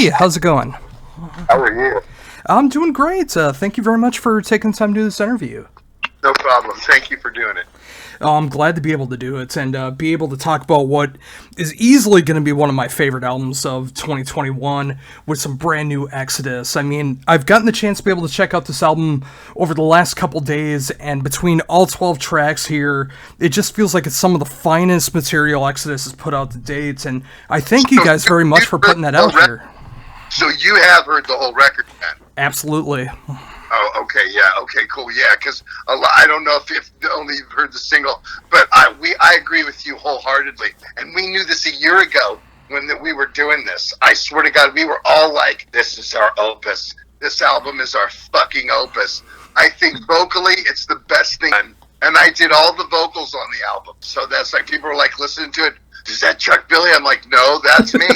Hey, how's it going? How are you? I'm doing great. Thank you very much for taking time to do this interview. No problem. Thank you for doing it. I'm glad to be able to do it and be able to talk about what is easily going to be one of my favorite albums of 2021 with some brand new Exodus. I mean, I've gotten the chance to be able to check out this album over the last couple days, and between all 12 tracks here, it just feels like it's some of the finest material Exodus has put out to date, and I thank you guys very much for putting that out here. So you have heard the whole record then? Absolutely. Oh, okay, yeah, okay, cool, yeah, because I don't know if you've only heard the single, but I agree with you wholeheartedly, and we knew this a year ago when we were doing this. I swear to God, we were all like, this is our opus. This album is our fucking opus. I think vocally, it's the best thing, and I did all the vocals on the album, so that's like, people were like, listening to it, is that Chuck Billy? I'm like, no, that's me.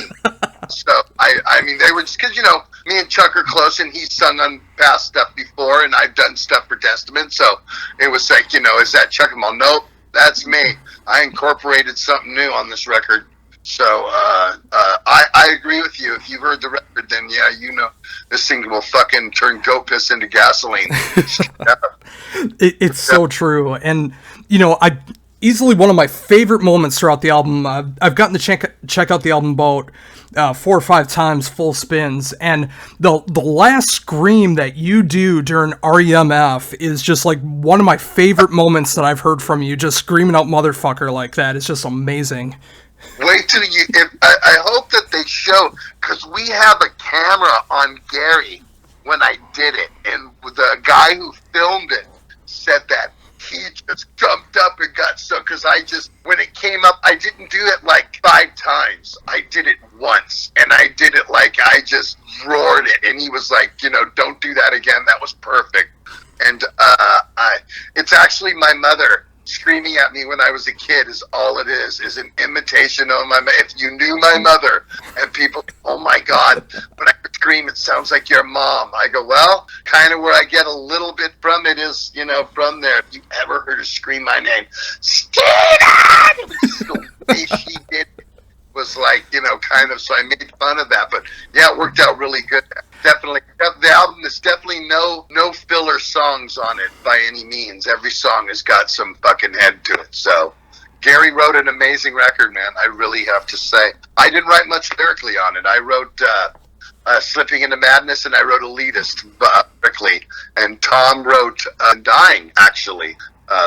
So, I mean, they were just, because, you know, me and Chuck are close, and he's sung on past stuff before, and I've done stuff for Testament, so it was like, you know, is that Chuck? I'm all, nope, that's me. I incorporated something new on this record. So, I agree with you. If you've heard the record, then, yeah, you know, this thing will fucking turn goat piss into gasoline. It's so true, and, you know, easily one of my favorite moments throughout the album. I've gotten to check out the album about 4 or 5 times, full spins, and the last scream that you do during REMF is just like one of my favorite moments that I've heard from you. Just screaming out "motherfucker" like that is just amazing. Wait till you. I hope that they show, because we have a camera on Gary when I did it, and the guy who filmed it said that he just jumped up and got so, because when it came up, I didn't do it like 5 times. I did it once, and I did it like I just roared it, and he was like, you know, don't do that again. That was perfect. And it's actually my mother screaming at me when I was a kid is all it is an imitation of my mother. If you knew my mother, and people, oh my God, when I scream, it sounds like your mom. I go, well, kind of where I get a little bit from it is, you know, from there. If you ever heard her scream my name, Steven! It was the way she did it was like, you know, kind of, so I made fun of that, but yeah, it worked out really good. Definitely, the album, there's definitely no filler songs on it by any means. Every song has got some fucking head to it. So Gary wrote an amazing record, man. I really have to say. I didn't write much lyrically on it. I wrote Slipping into Madness, and I wrote Elitist lyrically, and Tom wrote Dying, actually,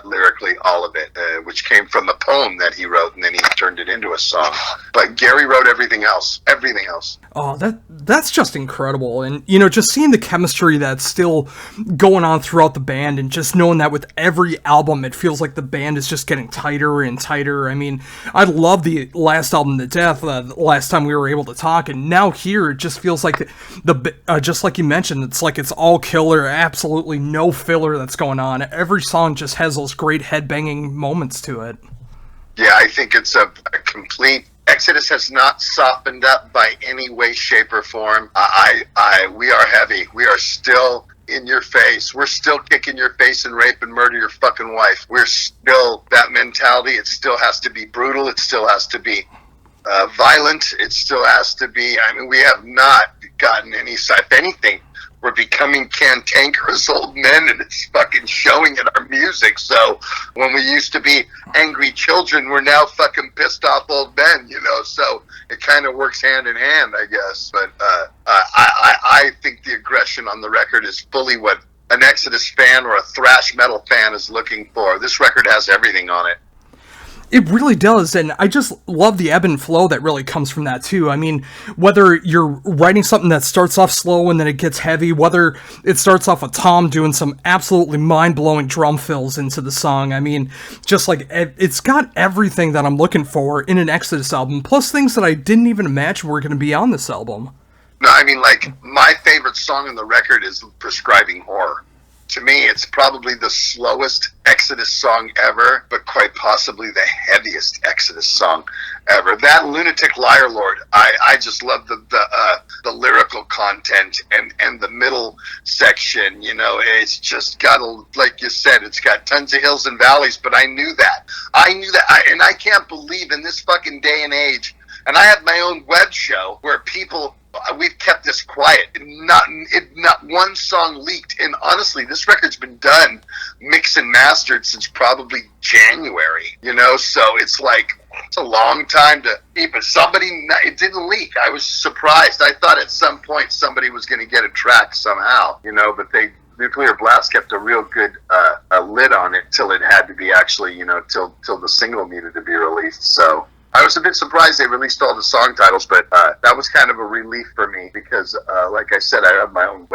lyrically, all of it, which came from a poem that he wrote, and then he turned it into a song. But Gary wrote everything else. Oh, that's just incredible. And, you know, just seeing the chemistry that's still going on throughout the band, and just knowing that with every album, it feels like the band is just getting tighter and tighter. I mean, I love the last album, The Death, last time we were able to talk, and now here, it just feels like just like you mentioned, it's like it's all killer, absolutely no filler that's going on. Every song just has those great headbanging moments to it. Yeah, I think it's a complete. Exodus has not softened up by any way, shape, or form. We are heavy. We are still in your face. We're still kicking your face and rape and murder your fucking wife. We're still that mentality. It still has to be brutal. It still has to be violent. It still has to be. I mean, we have not gotten any. If anything, we're becoming cantankerous old men, and it's fucking showing in our music. So when we used to be angry children, we're now fucking pissed off old men, you know. So it kind of works hand in hand, I guess. But I think the aggression on the record is fully what an Exodus fan or a thrash metal fan is looking for. This record has everything on it. It really does, and I just love the ebb and flow that really comes from that, too. I mean, whether you're writing something that starts off slow and then it gets heavy, whether it starts off with Tom doing some absolutely mind-blowing drum fills into the song, I mean, just like, it's got everything that I'm looking for in an Exodus album, plus things that I didn't even imagine were going to be on this album. No, I mean, like, my favorite song on the record is Prescribing Horror. To me, it's probably the slowest Exodus song ever, but quite possibly the heaviest Exodus song ever. That Lunatic Liar Lord, I just love the lyrical content and the middle section. You know, it's just got, like you said, it's got tons of hills and valleys, but I knew that. And I can't believe in this fucking day and age, and I have my own web show where people we've kept this quiet. Not one song leaked. And honestly, this record's been done, mixed and mastered since probably January. So it's like it's a long time to keep it. It didn't leak. I was surprised. I thought at some point somebody was going to get a track somehow. But Nuclear Blast kept a real good lid on it till it had to be actually, till the single needed to be released. So I was a bit surprised they released all the song titles, but that was kind of a relief for me because, like I said, I have my own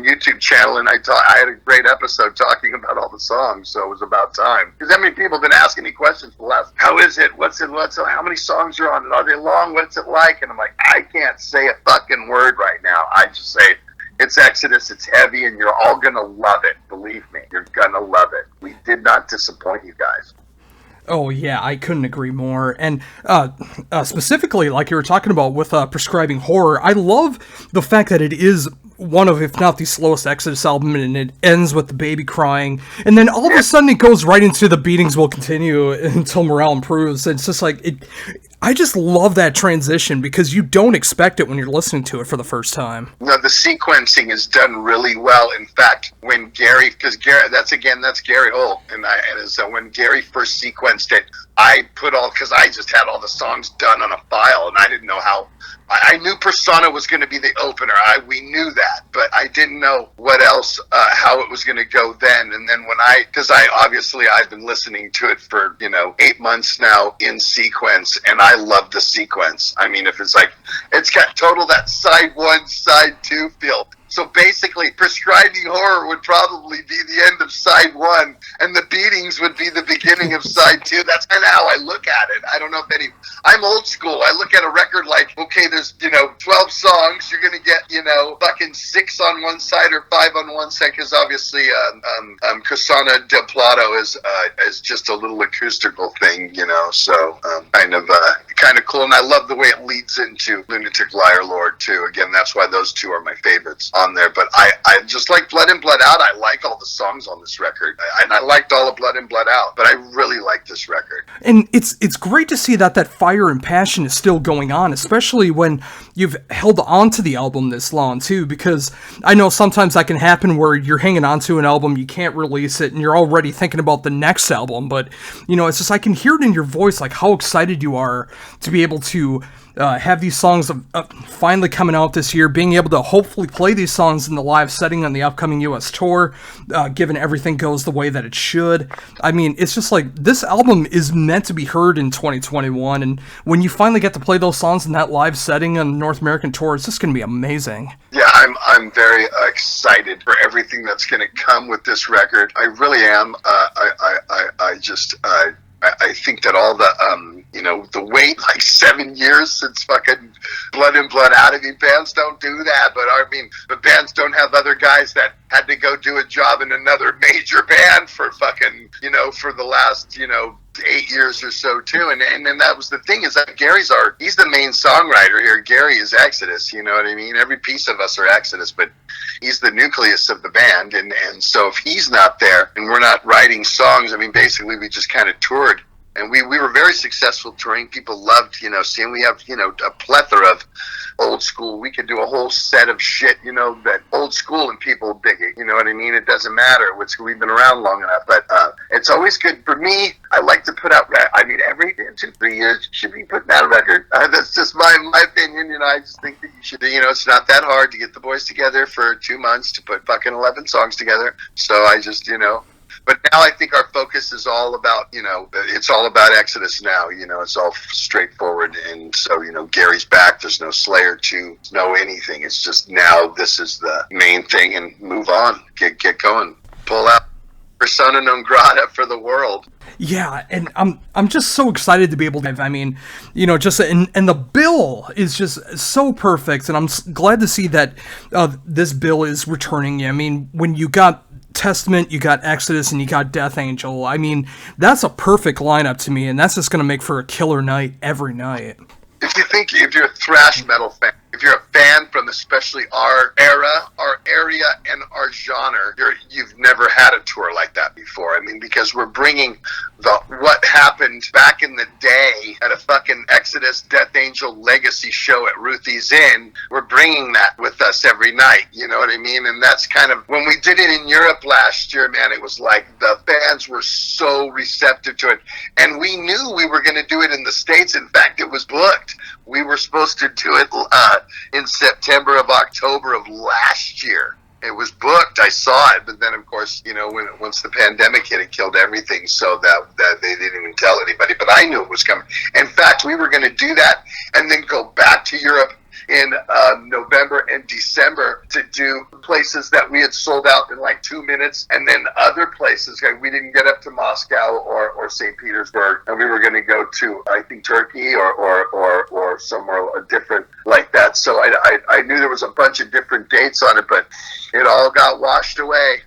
YouTube channel, and I had a great episode talking about all the songs, so it was about time. Because many people have been asking me questions for the last, how is it? How many songs are on it? Are they long? What's it like? And I'm like, I can't say a fucking word right now. I just say, it's Exodus, it's heavy, and you're all gonna love it. Believe me, you're gonna love it. We did not disappoint you guys. Oh, yeah, I couldn't agree more. And specifically, like you were talking about with Prescribing Horror, I love the fact that it is one of, if not the slowest Exodus album, and it ends with the baby crying. And then all of a sudden it goes right into the beatings will continue until morale improves. And it's just like, I just love that transition because you don't expect it when you're listening to it for the first time. No, the sequencing is done really well. In fact, when Gary, that's Gary Holt, when Gary first sequenced it, because I just had all the songs done on a file, and I didn't know how. I knew Persona was going to be the opener. We knew that, but I didn't know what else, how it was going to go then. And then I've been listening to it for 8 months now in sequence, and I love the sequence. I mean, if it's got total that side 1, side 2 feel. So basically, Prescribing Horror would probably be the end of side 1, and the beatings would be the beginning of side 2. That's kind of how I look at it. I don't know if I'm old school. I look at a record like, okay, there's 12 songs. You're gonna get fucking 6 on one side or 5 on one side, because obviously Casana del Plato is just a little acoustical thing, So kind of cool, and I love the way it leads into Lunatic Liar Lord too. Again, that's why those two are my favorites on there. But I just like Blood In Blood Out. I like all the songs on this record, and I liked all of Blood In Blood Out, but I really like this record. And it's great to see that fire and passion is still going on, especially when you've held on to the album this long too, because I know sometimes that can happen where you're hanging on to an album, you can't release it, and you're already thinking about the next album. But it's just, I can hear it in your voice, like how excited you are to be able to have these songs finally coming out this year, being able to hopefully play these songs in the live setting on the upcoming US tour, given everything goes the way that it should. I mean, it's just like, this album is meant to be heard in 2021, and when you finally get to play those songs in that live setting on the North American tour, it's just going to be amazing. Yeah, I'm very excited for everything that's going to come with this record. I really am. I think that all the, the wait, like 7 years since fucking Blood In Blood Out. I mean, bands don't do that, but bands don't have other guys that had to go do a job in another major band for fucking, for the last, 8 years or so too. And that was the thing, is that he's the main songwriter here. Gary is Exodus, you know what I mean? Every piece of us are Exodus, but he's the nucleus of the band. And so if he's not there and we're not writing songs, I mean, basically we just kind of toured. And we were very successful touring. People loved, seeing we have, a plethora of old school. We could do a whole set of shit, that old school, and people dig it. You know what I mean? It doesn't matter. We've been around long enough. But it's always good for me. I like to put out, every 2-3 years you should be putting out a record. That's just my opinion. I just think that you should, it's not that hard to get the boys together for 2 months to put fucking 11 songs together. So I just, But now I think our focus is all about, it's all about Exodus now. It's all straightforward. And so, Gary's back. There's no Slayer 2, no anything. It's just now this is the main thing, and move on. Get going. Pull out Persona non grata for the world. Yeah, and I'm just so excited to be able to, and the bill is just so perfect, and I'm glad to see that this bill is returning. I mean, when you got Testament, you got Exodus, and you got Death Angel, I mean, that's a perfect lineup to me, and that's just going to make for a killer night every night. If you're a thrash metal fan, if you're a fan from especially our era, our area, and our genre, you've never had a tour like that before. I mean, because we're bringing what happened back in the day at a fucking Exodus Death Angel Legacy show at Ruthie's Inn. We're bringing that with us every night. You know what I mean? And that's kind of, when we did it in Europe last year, man, it was like the fans were so receptive to it. And we knew we were going to do it in the States. In fact, it was booked. We were supposed to do it in September of October of last year. It was booked. I saw it, but then, of course, you know, once the pandemic hit, it killed everything. So that they didn't even tell anybody. But I knew it was coming. In fact, we were going to do that and then go back to Europe in November and December to do places that we had sold out in like 2 minutes, and then other places. We didn't get up to Moscow or St. Petersburg, and we were going to go to, I think, Turkey or somewhere different like that. So I knew there was a bunch of different dates on it, but it all got washed away.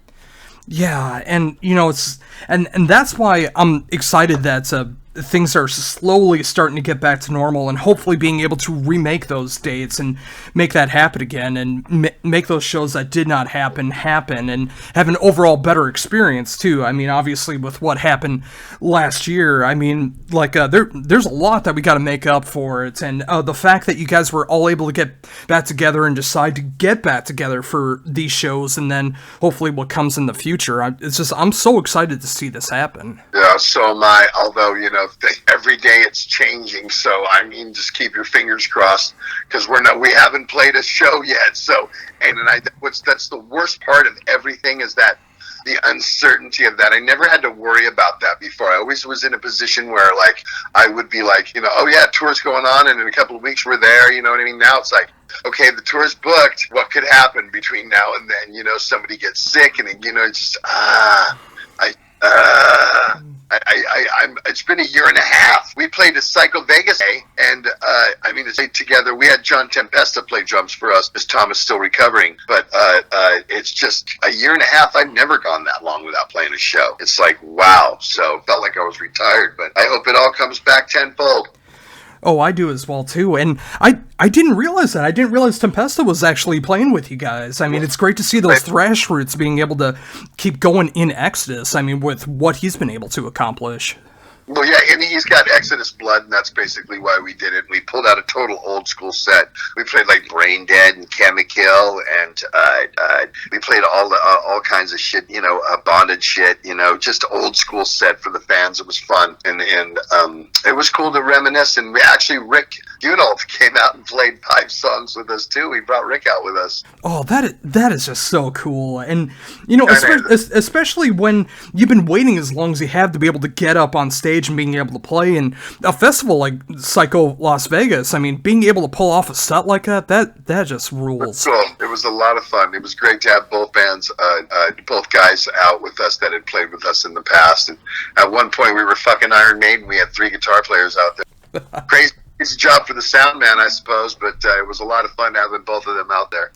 Yeah, and you know, it's and that's why I'm excited that things are slowly starting to get back to normal, and hopefully being able to remake those dates and make that happen again, and make those shows that did not happen, and have an overall better experience too. I mean, obviously with what happened last year, I mean, like there's a lot that we got to make up for it, and the fact that you guys were all able to get back together and decide to get back together for these shows, and then hopefully what comes in the future. I'm so excited to see this happen. Yeah, so am I. Although, you know, every day it's changing, so I mean, just keep your fingers crossed, because we haven't played a show yet. So, that's the worst part of everything, is that the uncertainty of that. I never had to worry about that before. I always was in a position where, like, I would be like, you know, oh yeah, tour's going on, and in a couple of weeks we're there. You know what I mean? Now it's like, okay, the tour's booked. What could happen between now and then? You know, somebody gets sick, and you know, it's just it's been a year and a half. We played at Psycho Vegas, and I mean, it's together. We had John Tempesta play drums for us, as Tom is still recovering. But it's just a year and a half. I've never gone that long without playing a show. It's like, wow. So felt like I was retired, but I hope it all comes back tenfold. Oh, I do as well, too. And I didn't realize that. I didn't realize Tempesta was actually playing with you guys. I mean, it's great to see those thrash roots being able to keep going in Exodus. I mean, with what he's been able to accomplish. Well, yeah, and he's got Exodus blood, and that's basically why we did it. We pulled out a total old school set. We played like Brain Dead and Chemikill, and we played all kinds of shit, you know, bonded shit, you know, just old school set for the fans. It was fun, and it was cool to reminisce. And we actually, Rick Gunolf came out and played 5 songs with us too. We brought Rick out with us. Oh, that is just so cool. And you know, especially when you've been waiting as long as you have to be able to get up on stage and being able to play in a festival like Psycho Las Vegas. I mean, being able to pull off a set like that just rules. Cool. It was a lot of fun. It was great to have both bands, both guys out with us that had played with us in the past. And at one point we were fucking Iron Maiden. We had 3 guitar players out there. Crazy job for the sound man, I suppose, but it was a lot of fun having both of them out there.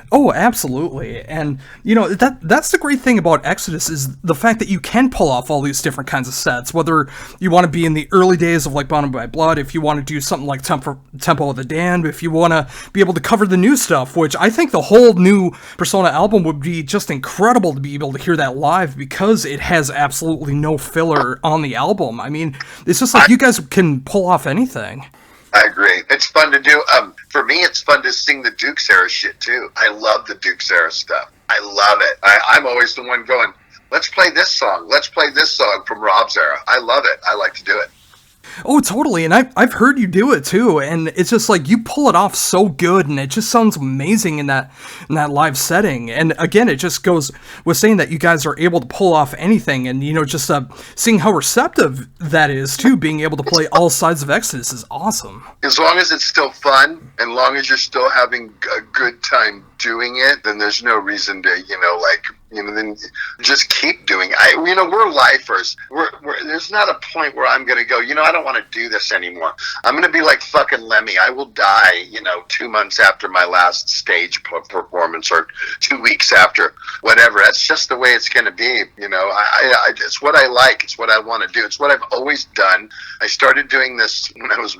Oh, absolutely. And, you know, that's the great thing about Exodus, is the fact that you can pull off all these different kinds of sets, whether you want to be in the early days of, like, Bound by Blood, if you want to do something like Temple of the Damned, if you want to be able to cover the new stuff, which I think the whole new Persona album would be just incredible to be able to hear that live, because it has absolutely no filler on the album. I mean, it's just like you guys can pull off anything. I agree. It's fun to do. For me, it's fun to sing the Dukes era shit too. I love the Dukes era stuff. I love it. I'm always the one going, let's play this song. Let's play this song from Rob's era. I love it. I like to do it. Oh, totally, and I've heard you do it too, and it's just like you pull it off so good, and it just sounds amazing in that live setting. And again, it just goes with saying that you guys are able to pull off anything, and you know, just seeing how receptive that is too, being able to play all sides of Exodus is awesome. As long as it's still fun, and long as you're still having a good time doing it, then there's no reason to, you know, like, then just keep doing. We're lifers. There's not a point where I'm going to go, I don't want to do this anymore. I'm going to be like fucking Lemmy. I will die, 2 months after my last stage performance, or 2 weeks after, whatever. That's just the way it's going to be. It's what I like. It's what I want to do. It's what I've always done. I started doing this when I was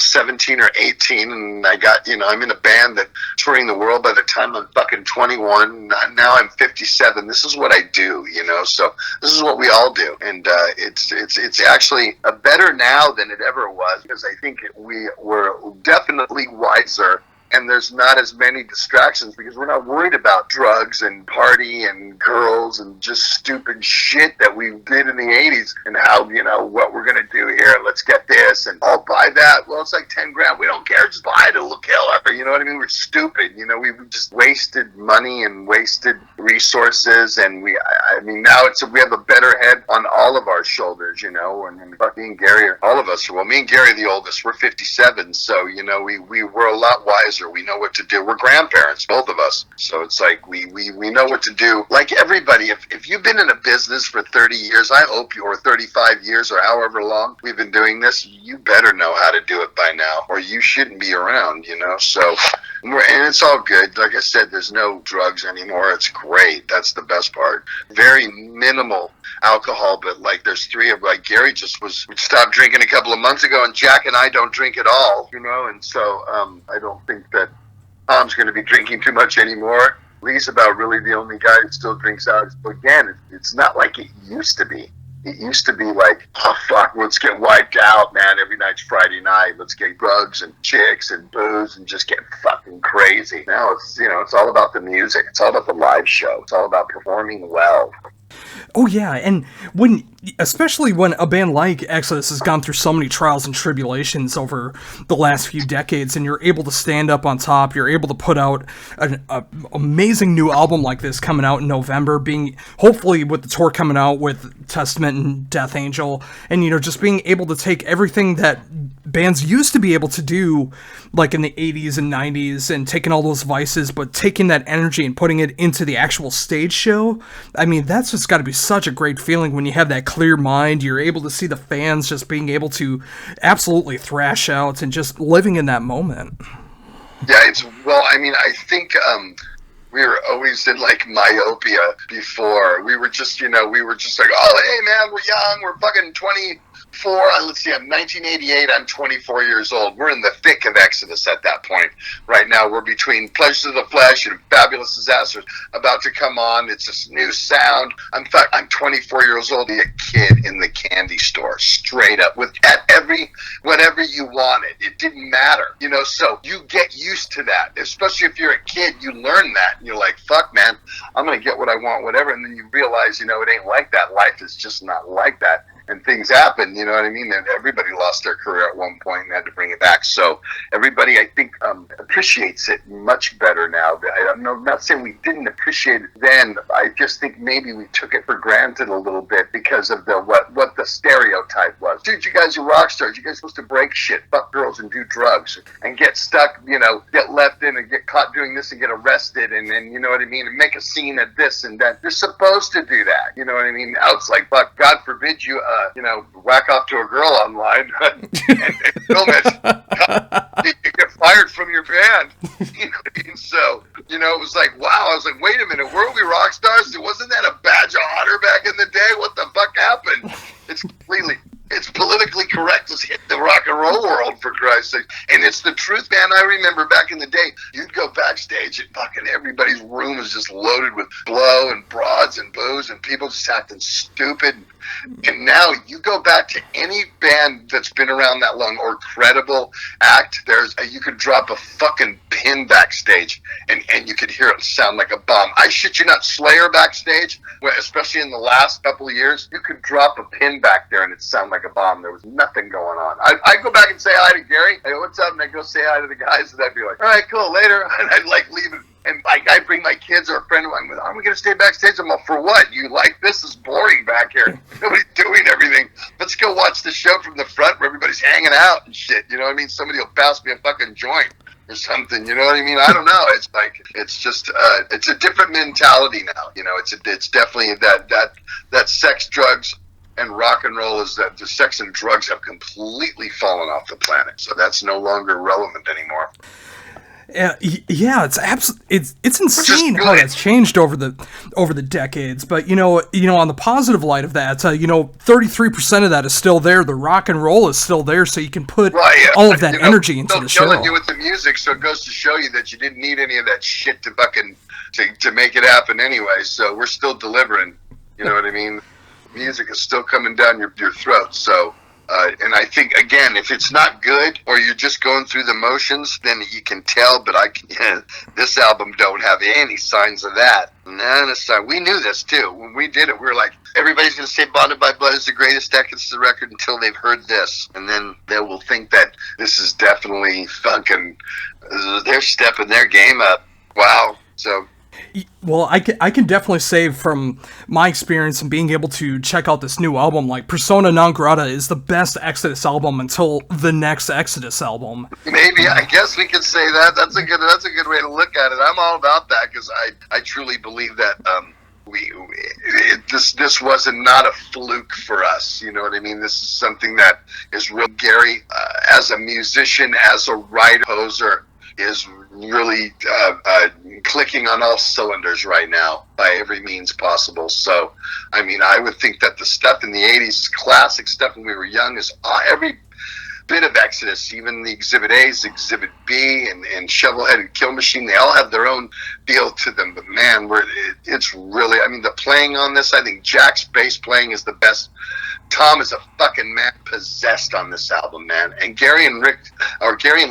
17 or 18, and I got, I'm in a band that touring the world by the time I'm fucking 21. Now I'm 57. This is what I do, so this is what we all do. And it's actually better now than it ever was, because I think we were definitely wiser. And there's not as many distractions because we're not worried about drugs and party and girls and just stupid shit that we did in the 80s, and how, what we're going to do here. Let's get this and I'll buy that. Well, it's like 10 grand. We don't care. Just buy it. It'll kill her. You know what I mean? We're stupid. We've just wasted money and wasted resources. And now we have a better head on all of our shoulders, and me and Gary, all of us, well, me and Gary, the oldest, we're 57. So, we were a lot wiser. We know what to do. We're grandparents, both of us. So it's like we know what to do. Like everybody, if you've been in a business for 30 years, I hope or 35 years or however long we've been doing this, you better know how to do it by now, or you shouldn't be around, So, and it's all good. Like I said, there's no drugs anymore. It's great. That's the best part. Very minimal alcohol, but like there's Gary we stopped drinking a couple of months ago, and Jack and I don't drink at all, and so I don't think that Tom's going to be drinking too much anymore. Lee's about really the only guy who still drinks out. Again, it's not like it used to be. It used to be like, oh fuck, let's get wiped out, man. Every night's Friday night. Let's get drugs and chicks and booze and just get fucking crazy. Now it's all about the music. It's all about the live show. It's all about performing well. Oh yeah, and especially when a band like Exodus has gone through so many trials and tribulations over the last few decades, and you're able to stand up on top, you're able to put out an amazing new album like this coming out in November, being hopefully with the tour coming out with Testament and Death Angel, and just being able to take everything that bands used to be able to do, like in the 80s and 90s, and taking all those vices, but taking that energy and putting it into the actual stage show. I mean, that's just got to be such a great feeling when you have that clear mind. You're able to see the fans just being able to absolutely thrash out and just living in that moment. Yeah, I think we were always in like myopia before. We were just like, oh, hey man, we're young, we're fucking 24. Let's see, I'm 1988, I'm 24 years old. We're in the thick of Exodus at that point. Right now, we're between Pleasures of the Flesh and Fabulous Disasters about to come on. It's this new sound. In fact, I'm 24 years old, a kid in the candy store, straight up, whatever you wanted. It didn't matter, so you get used to that. Especially if you're a kid, you learn that. And you're like, fuck, man, I'm going to get what I want, whatever. And then you realize, it ain't like that. Life is just not like that. And things happen, you know what I mean? And everybody lost their career at one point and had to bring it back. So everybody, I think, appreciates it much better now. I'm not saying we didn't appreciate it then. I just think maybe we took it for granted a little bit because of what the stereotype was. Dude, you guys are rock stars. You guys are supposed to break shit, fuck girls, and do drugs, and get stuck, get left in and get caught doing this and get arrested, and then, you know what I mean, and make a scene at this and that. You're supposed to do that, you know what I mean? Now it's like, fuck, God forbid you whack off to a girl online and film it. You get fired from your band. You know what I mean? So, it was like, wow. I was like, wait a minute, weren't we rock stars? Wasn't that a badge of honor back in the day? What the fuck happened? It's politically correct as hit the rock and roll world, for Christ's sake. And it's the truth, man. I remember back in the day, you'd go backstage and fucking everybody's room was just loaded with blow and broads and booze and people just acting stupid. And now you go back to any band that's been around that long or credible act, you could drop a fucking pin backstage and you could hear it sound like a bomb. I shit you not, Slayer backstage, especially in the last couple of years, you could drop a pin back there and it sound like a bomb. There was nothing going on. I'd go back and say hi to Gary. Hey, what's up? And I'd go say hi to the guys and I'd be like, all right, cool, later. And I'd like leave it. And like I bring my kids or a friend of mine, are we going to stay backstage? I'm like, for what? This is boring back here. Nobody's doing everything. Let's go watch the show from the front where everybody's hanging out and shit. You know what I mean? Somebody will pass me a fucking joint. or something. You know what I mean? I don't know. It's like it's just it's a different mentality now. You know, it's definitely that sex, drugs, and rock and roll is that the sex and drugs have completely fallen off the planet. So that's no longer relevant anymore. Yeah, it's insane how that's changed over the decades. But you know, on the positive light of that, 33% of that is still there. The rock and roll is still there, so you can put all of that energy into the show. Killing you with the music, so it goes to show you that you didn't need any of that shit to fucking to make it happen anyway. So we're still delivering. You know what I mean? Music is still coming down your throat. So. And I think, again, if it's not good or you're just going through the motions, then you can tell. But this album don't have any signs of that. None of sign. We knew this, too. When we did it, we were like, everybody's going to say Bonded by Blood is the greatest Exodus record until they've heard this. And then they will think that this is definitely fucking, they're stepping their game up. Wow. So... Well, I can definitely say from my experience and being able to check out this new album, like Persona Non Grata is the best Exodus album until the next Exodus album. Maybe, I guess we could say that. That's a good way to look at it. I'm all about that because I truly believe that this wasn't not a fluke for us. You know what I mean? This is something that is real. Gary, as a musician, as a writer, poser, is really clicking on all cylinders right now by every means possible. So, I mean, I would think that the stuff in the 80s, classic stuff when we were young, is every bit of Exodus, even the Exhibit A's, Exhibit B, and Shovel-Headed Kill Machine, they all have their own feel to them. But man, it's really, I mean, the playing on this, I think Jack's bass playing is the best. Tom is a fucking man possessed on this album, man. And Gary and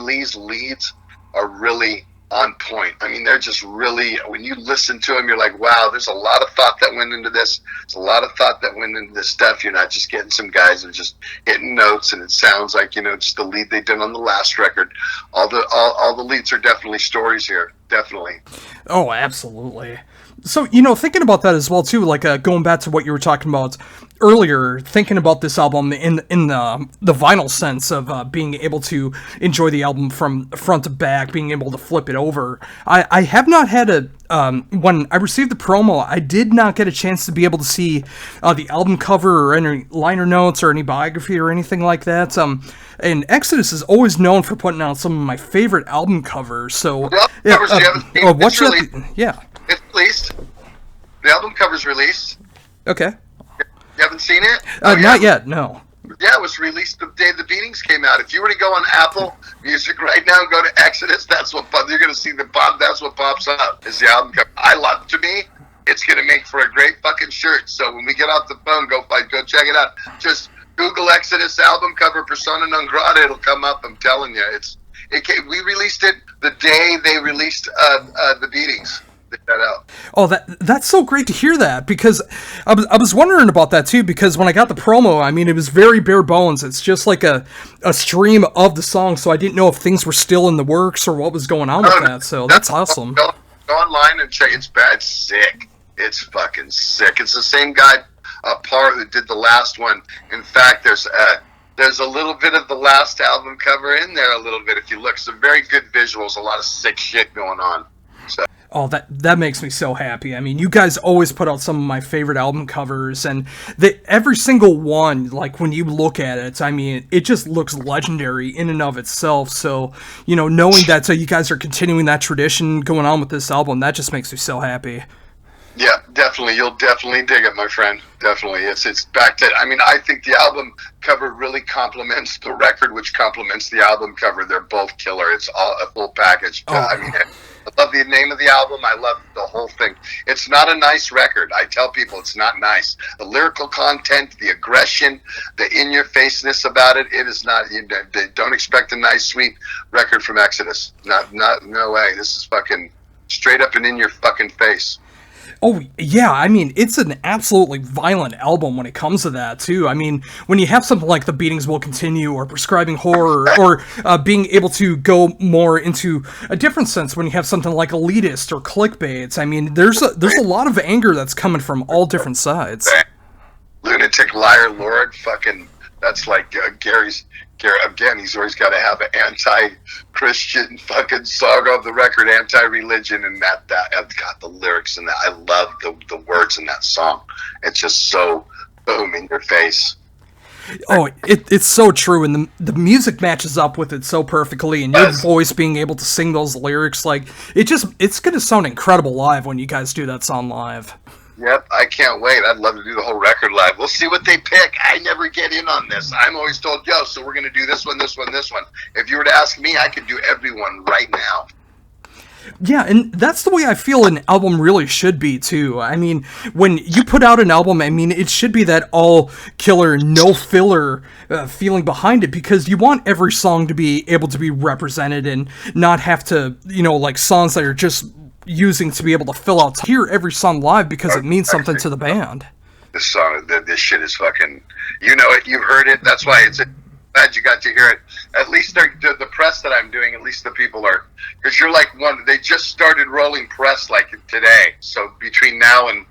Lee's leads are really on point. I mean, they're just really, when you listen to them, you're like, wow, there's a lot of thought that went into this. There's a lot of thought that went into this stuff. You're not just getting some guys that are just hitting notes, and it sounds like, just the lead they did on the last record. All the leads are definitely stories here. Definitely. Oh, absolutely. So, thinking about that as well, too, like going back to what you were talking about earlier, thinking about this album in the vinyl sense of being able to enjoy the album from front to back, being able to flip it over. I have not had when I received the promo, I did not get a chance to be able to see the album cover or any liner notes or any biography or anything like that. And Exodus is always known for putting out some of my favorite album covers. So, it's released. The album cover's released. Okay. You haven't seen it? Not yet, no. Yeah, it was released the day the Beatings came out. If you were to go on Apple Music right now and go to Exodus, you're going to see that's what pops up, is the album cover. To me, it's going to make for a great fucking shirt. So when we get off the phone, go check it out. Just Google Exodus album cover Persona Non Grata, it'll come up. I'm telling you, we released it the day they released the Beatings. That out. Oh, that's so great to hear that, because I was wondering about that too, because when I got the promo, I mean, it was very bare bones. It's just like a stream of the song, so I didn't know if things were still in the works or what was going on with that. So that's awesome. Go online and check. It's bad. It's sick. It's fucking sick. It's the same guy, Parr, who did the last one. In fact, there's a little bit of the last album cover in there. A little bit, if you look. Some very good visuals. A lot of sick shit going on. So. Oh, that makes me so happy. I mean, you guys always put out some of my favorite album covers, and every single one, like, when you look at it, I mean, it just looks legendary in and of itself. So, knowing that you guys are continuing that tradition going on with this album, that just makes me so happy. Yeah, definitely. You'll definitely dig it, my friend. Definitely. It's back to, I mean, I think the album cover really complements the record, which complements the album cover. They're both killer. It's all a full package. Oh. I mean, I love the name of the album. I love the whole thing. It's not a nice record. I tell people it's not nice. The lyrical content, the aggression, the in-your-faceness about it, it is not. Don't expect a nice, sweet record from Exodus. No way. This is fucking straight up and in your fucking face. Oh, yeah, I mean, it's an absolutely violent album when it comes to that, too. I mean, when you have something like The Beatings Will Continue or Prescribing Horror or being able to go more into a different sense when you have something like Elitist or Clickbaits, I mean, there's a lot of anger that's coming from all different sides. Lunatic Liar Lord, fucking, that's like Gary's again, he's always got to have an anti-Christian fucking song on the record, anti-religion, and that God, the lyrics in that, I love the words in that song. It's just so boom in your face. Oh, it's so true, and the music matches up with it so perfectly, and your voice being able to sing those lyrics, like, it's gonna sound incredible live when you guys do that song live. Yep, I can't wait. I'd love to do the whole record live. We'll see what they pick. I never get in on this. I'm always told, yo, so we're gonna do this one, this one, this one. If you were to ask me, I could do everyone right now. Yeah, and that's the way I feel an album really should be, too. I mean, when you put out an album, I mean, it should be that all-killer, no-filler feeling behind it, because you want every song to be able to be represented and not have to, like, songs that are just using to be able to fill out. Hear every song live because it means something to the band. This song, this shit is fucking, you know it, you've heard it, that's why it's glad you got to hear it. At least the press that I'm doing, at least the people are, because you're like they just started rolling press like today. So between now and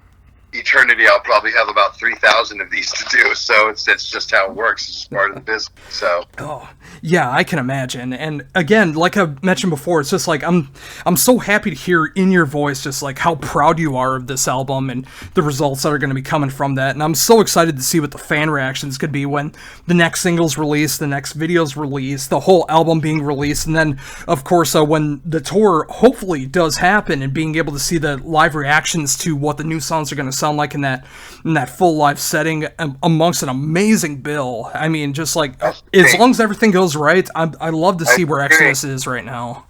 eternity, I'll probably have about 3,000 of these to do. So it's just how it works. It's part of the business. So. Oh, yeah, I can imagine. And again, like I mentioned before, it's just like I'm so happy to hear in your voice just like how proud you are of this album and the results that are going to be coming from that. And I'm so excited to see what the fan reactions could be when the next single's released, the next video's released, the whole album being released, and then of course when the tour hopefully does happen and being able to see the live reactions to what the new songs are going to sound like in that full live setting amongst an amazing bill. I mean, just like as long as everything goes right, I love to see where Exodus is right now.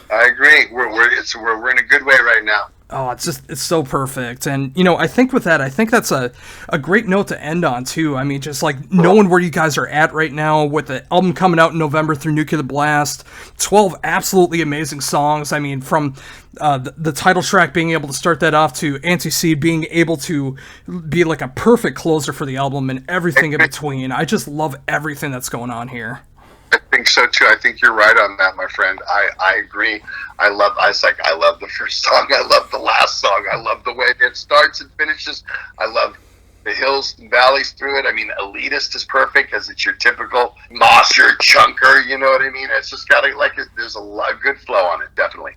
I agree. We're in a good way right now. Oh, it's so perfect. And, I think with that, I think that's a great note to end on, too. I mean, just like knowing where you guys are at right now with the album coming out in November through Nuclear Blast, 12 absolutely amazing songs. I mean, from the title track being able to start that off to Anti-Seed being able to be like a perfect closer for the album and everything in between. I just love everything that's going on here. I think so too. I think you're right on that, my friend. I agree. I love the first song. I love the last song. I love the way it starts and finishes. I love the hills and valleys through it. I mean, Elitist is perfect because it's your typical mosser chunker. You know what I mean? It's just got there's a good flow on it, definitely.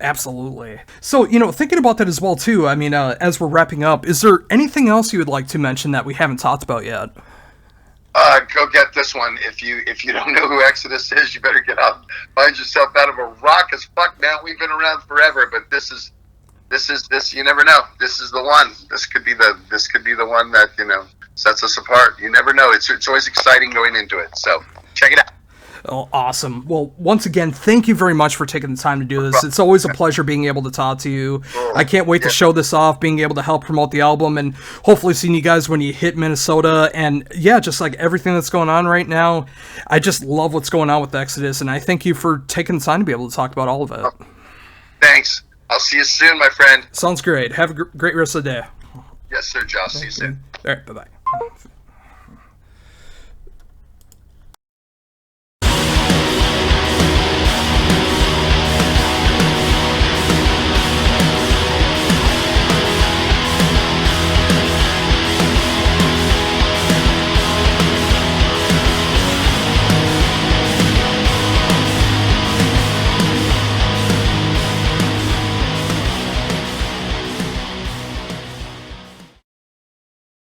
Absolutely. So, thinking about that as well too. I mean, as we're wrapping up, is there anything else you would like to mention that we haven't talked about yet? Go get this one. If you don't know who Exodus is, you better get out, find yourself out of a rock as fuck. Now we've been around forever, but this you never know. This is the one. This could be the one that sets us apart. You never know. It's always exciting going into it. So check it out. Oh, awesome. Well, once again, thank you very much for taking the time to do this. It's always a pleasure being able to talk to you. I can't wait to show this off, being able to help promote the album, and hopefully seeing you guys when you hit Minnesota. And yeah, just like everything that's going on right now, I just love what's going on with Exodus, and I thank you for taking the time to be able to talk about all of it. Thanks. I'll see you soon, my friend. Sounds great. Have a great rest of the day. Yes, sir, Josh. See you soon. All right, bye-bye.